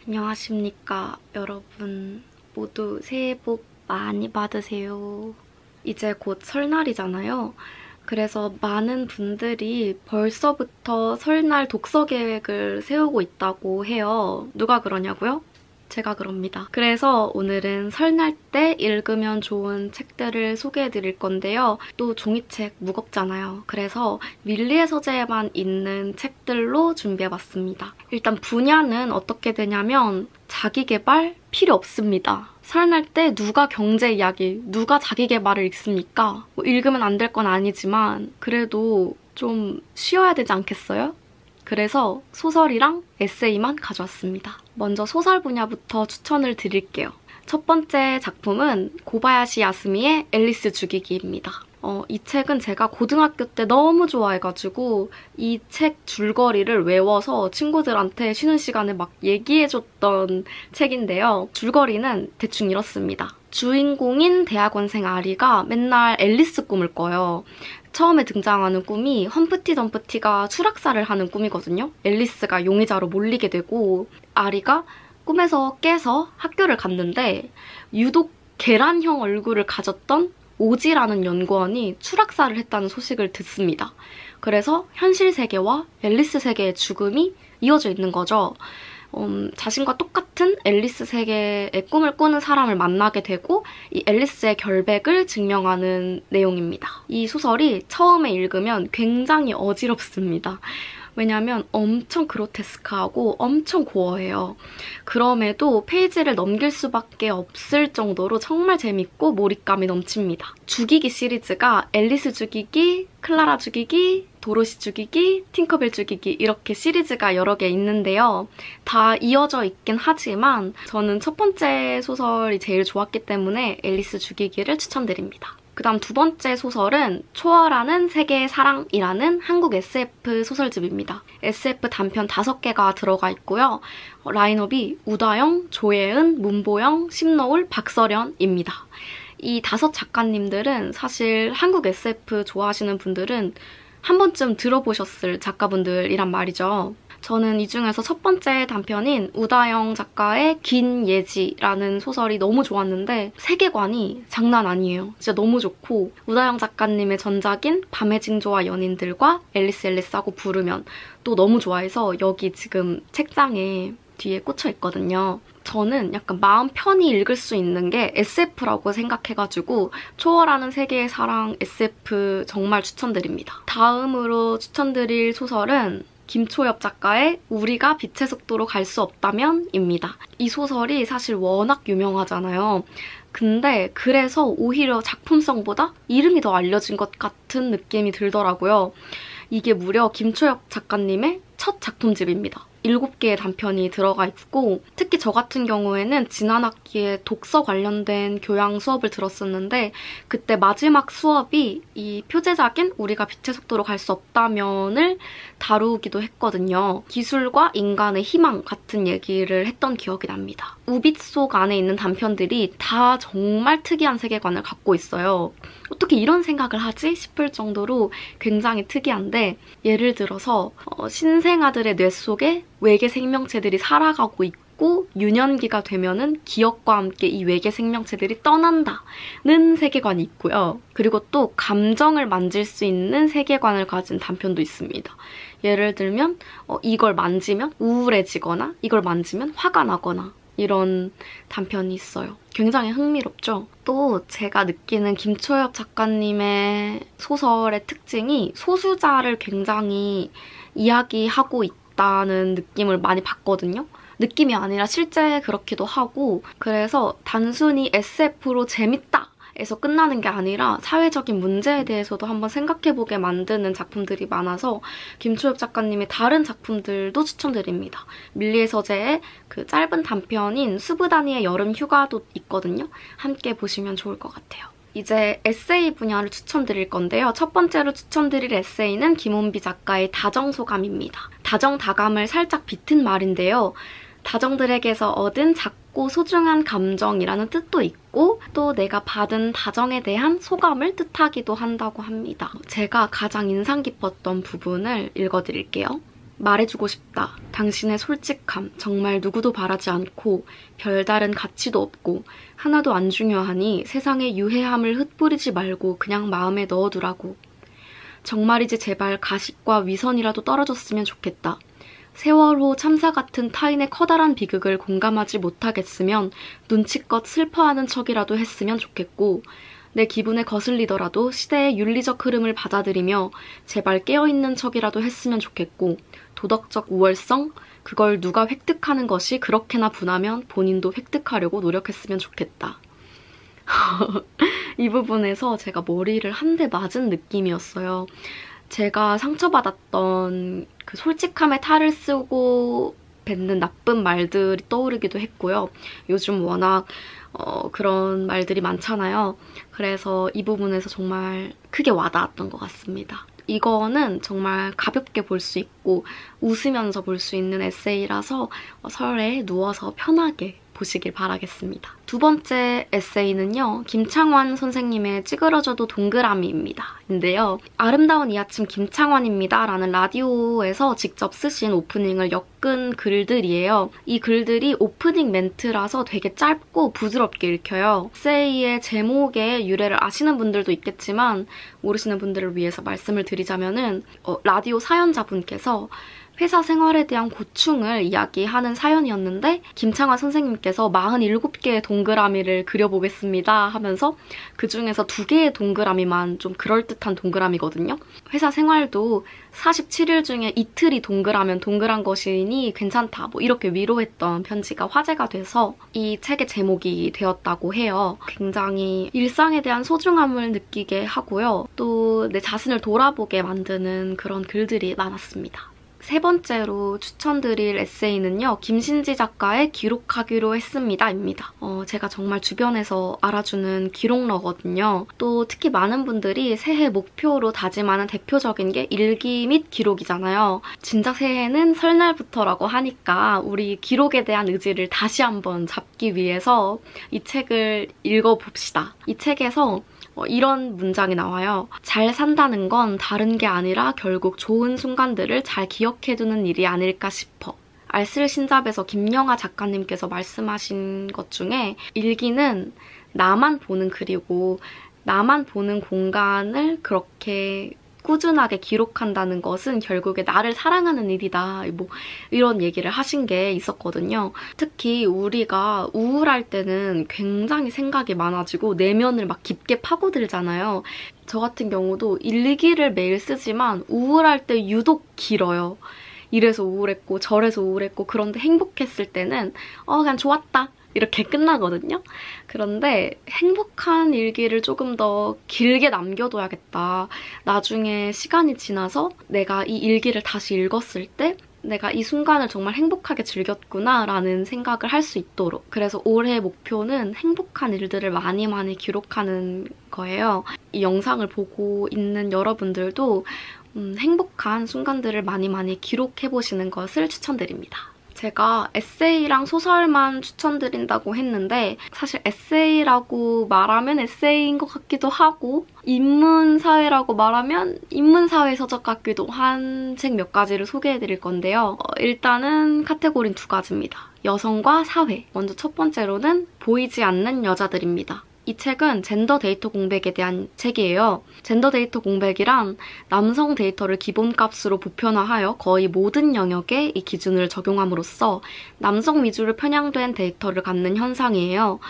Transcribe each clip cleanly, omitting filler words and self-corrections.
안녕하십니까 여러분. 모두 새해 복 많이 받으세요. 이제 곧 설날이잖아요. 그래서 많은 분들이 벌써부터 설날 독서 계획을 세우고 있다고 해요. 누가 그러냐고요? 제가 그럽니다. 그래서 오늘은 설날 때 읽으면 좋은 책들을 소개해드릴 건데요. 또 종이책 무겁잖아요. 그래서 밀리의 서재에만 있는 책들로 준비해봤습니다. 일단 분야는 어떻게 되냐면 자기계발 필요 없습니다. 설날 때 누가 경제 이야기, 누가 자기계발을 읽습니까? 뭐 읽으면 안 될 건 아니지만 그래도 좀 쉬어야 되지 않겠어요? 그래서 소설이랑 에세이만 가져왔습니다. 먼저 소설 분야부터 추천을 드릴게요. 첫 번째 작품은 고바야시 야스미의 앨리스 죽이기입니다. 이 책은 제가 고등학교 때 너무 좋아해가지고 이 책 줄거리를 외워서 친구들한테 쉬는 시간에 막 얘기해줬던 책인데요. 줄거리는 대충 이렇습니다. 주인공인 대학원생 아리가 맨날 앨리스 꿈을 꿔요. 처음에 등장하는 꿈이 험프티 덤프티가 추락사를 하는 꿈이거든요. 앨리스가 용의자로 몰리게 되고 아리가 꿈에서 깨서 학교를 갔는데 유독 계란형 얼굴을 가졌던 오지라는 연구원이 추락사를 했다는 소식을 듣습니다. 그래서 현실 세계와 앨리스 세계의 죽음이 이어져 있는 거죠. 자신과 똑같은 앨리스 세계의 꿈을 꾸는 사람을 만나게 되고 이 앨리스의 결백을 증명하는 내용입니다. 이 소설이 처음에 읽으면 굉장히 어지럽습니다. 왜냐면 엄청 그로테스크하고 엄청 고어해요. 그럼에도 페이지를 넘길 수밖에 없을 정도로 정말 재밌고 몰입감이 넘칩니다. 죽이기 시리즈가 앨리스 죽이기, 클라라 죽이기, 도로시 죽이기, 팅커벨 죽이기 이렇게 시리즈가 여러 개 있는데요. 다 이어져 있긴 하지만 저는 첫 번째 소설이 제일 좋았기 때문에 앨리스 죽이기를 추천드립니다. 그다음 두 번째 소설은 초월하는 세계의 사랑이라는 한국 SF 소설집입니다. SF 단편 5개가 들어가 있고요. 라인업이 우다영, 조예은, 문보영, 심너울, 박설연입니다. 이 5 작가님들은 사실 한국 SF 좋아하시는 분들은 한 번쯤 들어보셨을 작가분들이란 말이죠. 저는 이 중에서 첫 번째 단편인 우다영 작가의 긴 예지라는 소설이 너무 좋았는데 세계관이 장난 아니에요. 진짜 너무 좋고 우다영 작가님의 전작인 밤의 징조와 연인들과 앨리스 앨리스하고 부르면 또 너무 좋아해서 여기 지금 책장에 뒤에 꽂혀 있거든요. 저는 약간 마음 편히 읽을 수 있는 게 SF라고 생각해가지고 초월하는 세계의 사랑 SF 정말 추천드립니다. 다음으로 추천드릴 소설은 김초엽 작가의 우리가 빛의 속도로 갈 수 없다면 입니다. 이 소설이 사실 워낙 유명하잖아요. 근데 그래서 오히려 작품성보다 이름이 더 알려진 것 같은 느낌이 들더라고요. 이게 무려 김초엽 작가님의 첫 작품집입니다. 7개의 단편이 들어가 있고 특히 저 같은 경우에는 지난 학기에 독서 관련된 교양 수업을 들었었는데 그때 마지막 수업이 이 표제작인 우리가 빛의 속도로 갈 수 없다면을 다루기도 했거든요. 기술과 인간의 희망 같은 얘기를 했던 기억이 납니다. 우빛 속 안에 있는 단편들이 다 정말 특이한 세계관을 갖고 있어요. 어떻게 이런 생각을 하지? 싶을 정도로 굉장히 특이한데 예를 들어서 신생아들의 뇌 속에 외계 생명체들이 살아가고 있고 유년기가 되면은 기억과 함께 이 외계 생명체들이 떠난다는 세계관이 있고요. 그리고 또 감정을 만질 수 있는 세계관을 가진 단편도 있습니다. 예를 들면 이걸 만지면 우울해지거나 이걸 만지면 화가 나거나 이런 단편이 있어요. 굉장히 흥미롭죠? 또 제가 느끼는 김초엽 작가님의 소설의 특징이 소수자를 굉장히 이야기하고 있다는 느낌을 많이 받거든요. 느낌이 아니라 실제 그렇기도 하고 그래서 단순히 SF로 재밌다! 에서 끝나는 게 아니라 사회적인 문제에 대해서도 한번 생각해보게 만드는 작품들이 많아서 김초엽 작가님의 다른 작품들도 추천드립니다. 밀리의 서재의 그 짧은 단편인 수브다니의 여름 휴가도 있거든요. 함께 보시면 좋을 것 같아요. 이제 에세이 분야를 추천드릴 건데요. 첫 번째로 추천드릴 에세이는 김온비 작가의 다정소감입니다. 다정다감을 살짝 비튼 말인데요. 다정들에게서 얻은 작고 소중한 감정이라는 뜻도 있고 또 내가 받은 다정에 대한 소감을 뜻하기도 한다고 합니다. 제가 가장 인상 깊었던 부분을 읽어드릴게요. 말해주고 싶다. 당신의 솔직함, 정말 누구도 바라지 않고 별다른 가치도 없고 하나도 안 중요하니 세상에 유해함을 흩뿌리지 말고 그냥 마음에 넣어두라고. 정말이지 제발 가식과 위선이라도 떨어졌으면 좋겠다. 세월호 참사 같은 타인의 커다란 비극을 공감하지 못하겠으면 눈치껏 슬퍼하는 척이라도 했으면 좋겠고, 내 기분에 거슬리더라도 시대의 윤리적 흐름을 받아들이며 제발 깨어있는 척이라도 했으면 좋겠고, 도덕적 우월성? 그걸 누가 획득하는 것이 그렇게나 분하면 본인도 획득하려고 노력했으면 좋겠다. 이 부분에서 제가 머리를 한 대 맞은 느낌이었어요. 제가 상처받았던 그 솔직함에 탈을 쓰고 뱉는 나쁜 말들이 떠오르기도 했고요. 요즘 워낙 그런 말들이 많잖아요. 그래서 이 부분에서 정말 크게 와닿았던 것 같습니다. 이거는 정말 가볍게 볼 수 있고 웃으면서 볼 수 있는 에세이라서 설에 누워서 편하게 보시길 바라겠습니다. 두 번째 에세이는요. 김창완 선생님의 찌그러져도 동그라미입니다. 인데요. 아름다운 이 아침 김창완입니다. 라는 라디오에서 직접 쓰신 오프닝을 엮은 글들이에요. 이 글들이 오프닝 멘트라서 되게 짧고 부드럽게 읽혀요. 에세이의 제목의 유래를 아시는 분들도 있겠지만 모르시는 분들을 위해서 말씀을 드리자면은 라디오 사연자분께서 회사 생활에 대한 고충을 이야기하는 사연이었는데 김창완 선생님께서 47개의 동그라미를 그려보겠습니다 하면서 그중에서 2개의 동그라미만 좀 그럴듯한 동그라미거든요. 회사 생활도 47일 중에 이틀이 동그라면 동그란 것이니 괜찮다 뭐 이렇게 위로했던 편지가 화제가 돼서 이 책의 제목이 되었다고 해요. 굉장히 일상에 대한 소중함을 느끼게 하고요. 또 내 자신을 돌아보게 만드는 그런 글들이 많았습니다. 세 번째로 추천드릴 에세이는요. 김신지 작가의 기록하기로 했습니다입니다. 제가 정말 주변에서 알아주는 기록러거든요. 또 특히 많은 분들이 새해 목표로 다짐하는 대표적인 게 일기 및 기록이잖아요. 진작 새해는 설날부터라고 하니까 우리 기록에 대한 의지를 다시 한번 잡기 위해서 이 책을 읽어봅시다. 이 책에서 이런 문장이 나와요. 잘 산다는 건 다른 게 아니라 결국 좋은 순간들을 잘 기억해두는 일이 아닐까 싶어. 알쓸신잡에서 김영하 작가님께서 말씀하신 것 중에 일기는 나만 보는 글이고 나만 보는 공간을 그렇게 꾸준하게 기록한다는 것은 결국에 나를 사랑하는 일이다. 뭐 이런 얘기를 하신 게 있었거든요. 특히 우리가 우울할 때는 굉장히 생각이 많아지고 내면을 막 깊게 파고들잖아요. 저 같은 경우도 일기를 매일 쓰지만 우울할 때 유독 길어요. 이래서 우울했고 저래서 우울했고 그런데 행복했을 때는 그냥 좋았다. 이렇게 끝나거든요. 그런데 행복한 일기를 조금 더 길게 남겨둬야겠다. 나중에 시간이 지나서 내가 이 일기를 다시 읽었을 때 내가 이 순간을 정말 행복하게 즐겼구나 라는 생각을 할 수 있도록. 그래서 올해 목표는 행복한 일들을 많이 기록하는 거예요. 이 영상을 보고 있는 여러분들도 행복한 순간들을 많이 기록해보시는 것을 추천드립니다. 제가 에세이랑 소설만 추천드린다고 했는데 사실 에세이라고 말하면 에세이인 것 같기도 하고 인문사회라고 말하면 인문사회 서적 같기도 한 책 몇 가지를 소개해드릴 건데요. 일단은 카테고리는 2가지입니다. 여성과 사회. 먼저 첫 번째로는 보이지 않는 여자들입니다. 이 책은 젠더 데이터 공백에 대한 책이에요. 젠더 데이터 공백이란 남성 데이터를 기본값으로 보편화하여 거의 모든 영역에 이 기준을 적용함으로써 남성 위주로 편향된 데이터를 갖는 현상이에요.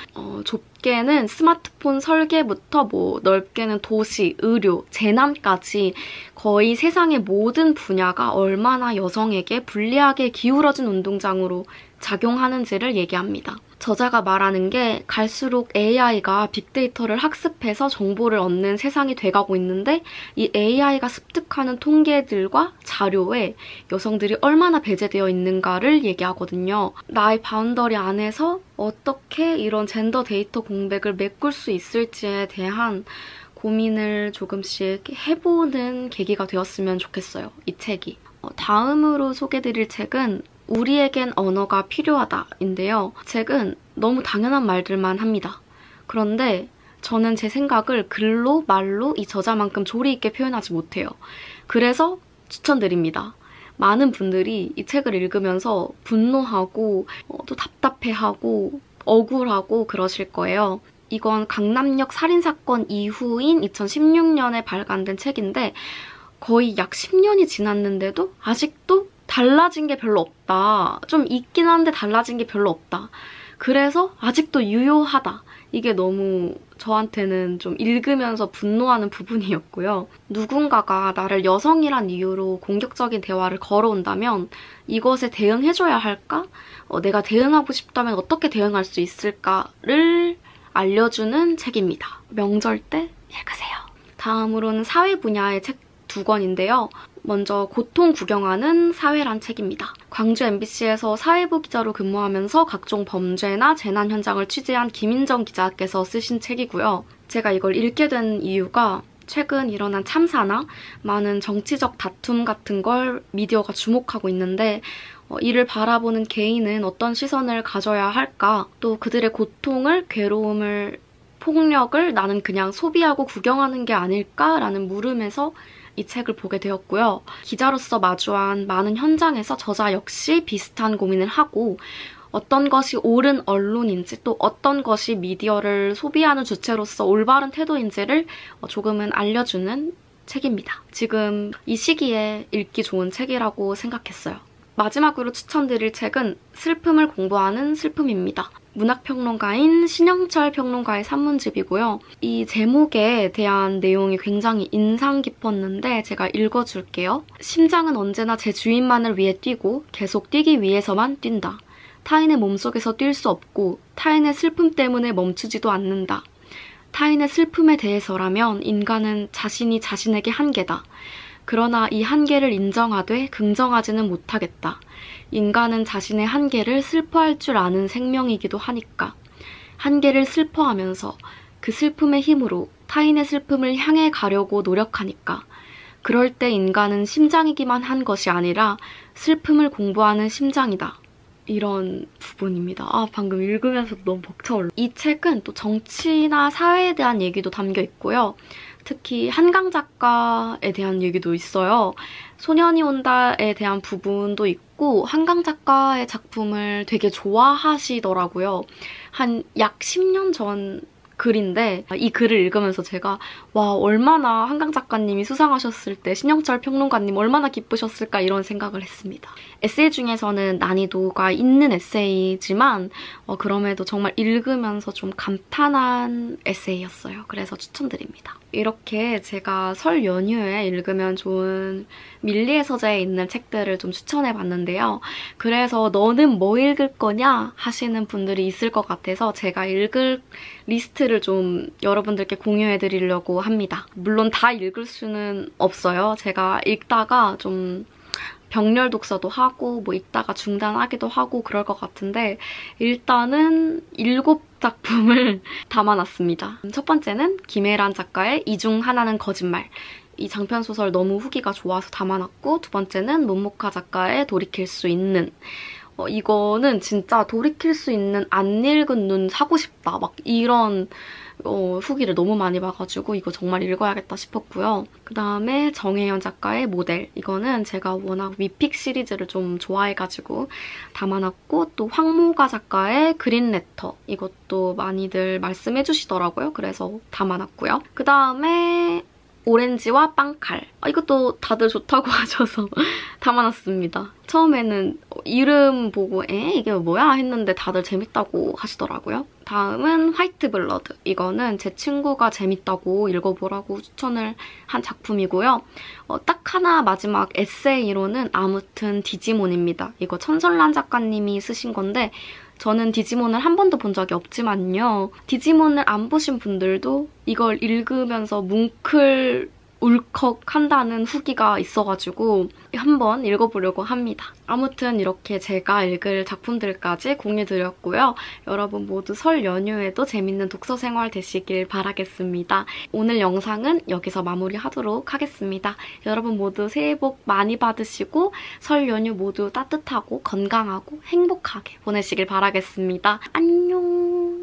좁게는 스마트폰 설계부터 넓게는 도시, 의료, 재난까지 거의 세상의 모든 분야가 얼마나 여성에게 불리하게 기울어진 운동장으로 작용하는지를 얘기합니다. 저자가 말하는 게 갈수록 AI가 빅데이터를 학습해서 정보를 얻는 세상이 돼가고 있는데 이 AI가 습득하는 통계들과 자료에 여성들이 얼마나 배제되어 있는가를 얘기하거든요. 나의 바운더리 안에서 어떻게 이런 젠더 데이터 공백을 메꿀 수 있을지에 대한 고민을 조금씩 해보는 계기가 되었으면 좋겠어요. 이 책이. 다음으로 소개드릴 책은 우리에겐 언어가 필요하다인데요. 책은 너무 당연한 말들만 합니다. 그런데 저는 제 생각을 글로, 말로 이 저자만큼 조리 있게 표현하지 못해요. 그래서 추천드립니다. 많은 분들이 이 책을 읽으면서 분노하고 또 답답해하고 억울하고 그러실 거예요. 이건 강남역 살인사건 이후인 2016년에 발간된 책인데 거의 약 10년이 지났는데도 아직도 달라진 게 별로 없다. 좀 있긴 한데 달라진 게 별로 없다. 그래서 아직도 유효하다. 이게 너무 저한테는 좀 읽으면서 분노하는 부분이었고요. 누군가가 나를 여성이란 이유로 공격적인 대화를 걸어온다면 이것에 대응해줘야 할까? 내가 대응하고 싶다면 어떻게 대응할 수 있을까를 알려주는 책입니다. 명절 때 읽으세요. 다음으로는 사회 분야의 책 2권인데요. 먼저 고통 구경하는 사회란 책입니다. 광주 MBC에서 사회부 기자로 근무하면서 각종 범죄나 재난 현장을 취재한 김인정 기자께서 쓰신 책이고요. 제가 이걸 읽게 된 이유가 최근 일어난 참사나 많은 정치적 다툼 같은 걸 미디어가 주목하고 있는데 이를 바라보는 개인은 어떤 시선을 가져야 할까? 또 그들의 고통을, 괴로움을, 폭력을 나는 그냥 소비하고 구경하는 게 아닐까라는 물음에서 이 책을 보게 되었고요. 기자로서 마주한 많은 현장에서 저자 역시 비슷한 고민을 하고 어떤 것이 옳은 언론인지 또 어떤 것이 미디어를 소비하는 주체로서 올바른 태도인지를 조금은 알려주는 책입니다. 지금 이 시기에 읽기 좋은 책이라고 생각했어요. 마지막으로 추천드릴 책은 슬픔을 공부하는 슬픔입니다. 문학평론가인 신영철 평론가의 산문집이고요. 이 제목에 대한 내용이 굉장히 인상 깊었는데 제가 읽어줄게요. 심장은 언제나 제 주인만을 위해 뛰고 계속 뛰기 위해서만 뛴다. 타인의 몸속에서 뛸 수 없고 타인의 슬픔 때문에 멈추지도 않는다. 타인의 슬픔에 대해서라면 인간은 자신이 자신에게 한계다. 그러나 이 한계를 인정하되 긍정하지는 못하겠다. 인간은 자신의 한계를 슬퍼할 줄 아는 생명이기도 하니까. 한계를 슬퍼하면서 그 슬픔의 힘으로 타인의 슬픔을 향해 가려고 노력하니까. 그럴 때 인간은 심장이기만 한 것이 아니라 슬픔을 공부하는 심장이다. 이런 부분입니다. 방금 읽으면서 너무 벅차올라. 이 책은 또 정치나 사회에 대한 얘기도 담겨 있고요. 특히 한강 작가에 대한 얘기도 있어요. 소년이 온다에 대한 부분도 있고 한강 작가의 작품을 되게 좋아하시더라고요. 한 약 10년 전 글인데 이 글을 읽으면서 제가 와 얼마나 한강 작가님이 수상하셨을 때 신영철 평론가님 얼마나 기쁘셨을까 이런 생각을 했습니다. 에세이 중에서는 난이도가 있는 에세이지만 그럼에도 정말 읽으면서 좀 감탄한 에세이였어요. 그래서 추천드립니다. 이렇게 제가 설 연휴에 읽으면 좋은 밀리의 서재에 있는 책들을 좀 추천해봤는데요. 그래서 너는 뭐 읽을 거냐 하시는 분들이 있을 것 같아서 제가 읽을 리스트를 좀 여러분들께 공유해드리려고 합니다. 물론 다 읽을 수는 없어요. 제가 읽다가 좀 병렬 독서도 하고 뭐 읽다가 중단하기도 하고 그럴 것 같은데 일단은 7작품을 담아놨습니다. 첫 번째는 김혜란 작가의 이 중 하나는 거짓말. 이 장편소설 너무 후기가 좋아서 담아놨고 두 번째는 문목화 작가의 돌이킬 수 있는 이거는 진짜 돌이킬 수 있는 안 읽은 눈 사고 싶다 막 이런 후기를 너무 많이 봐가지고 이거 정말 읽어야겠다 싶었고요. 그 다음에 정혜연 작가의 모델. 이거는 제가 워낙 위픽 시리즈를 좀 좋아해가지고 담아놨고 또 황모가 작가의 그린레터. 이것도 많이들 말씀해주시더라고요. 그래서 담아놨고요. 그 다음에 오렌지와 빵칼. 이것도 다들 좋다고 하셔서 담아놨습니다. 처음에는 이름 보고 이게 뭐야? 했는데 다들 재밌다고 하시더라고요. 다음은 화이트 블러드. 이거는 제 친구가 재밌다고 읽어보라고 추천을 한 작품이고요. 딱 하나 마지막 에세이로는 아무튼 디지몬입니다. 이거 천설란 작가님이 쓰신 건데 저는 디지몬을 한 번도 본 적이 없지만요. 디지몬을 안 보신 분들도 이걸 읽으면서 뭉클 울컥한다는 후기가 있어가지고 한번 읽어보려고 합니다. 아무튼 이렇게 제가 읽을 작품들까지 공유드렸고요. 여러분 모두 설 연휴에도 재밌는 독서 생활 되시길 바라겠습니다. 오늘 영상은 여기서 마무리하도록 하겠습니다. 여러분 모두 새해 복 많이 받으시고 설 연휴 모두 따뜻하고 건강하고 행복하게 보내시길 바라겠습니다. 안녕!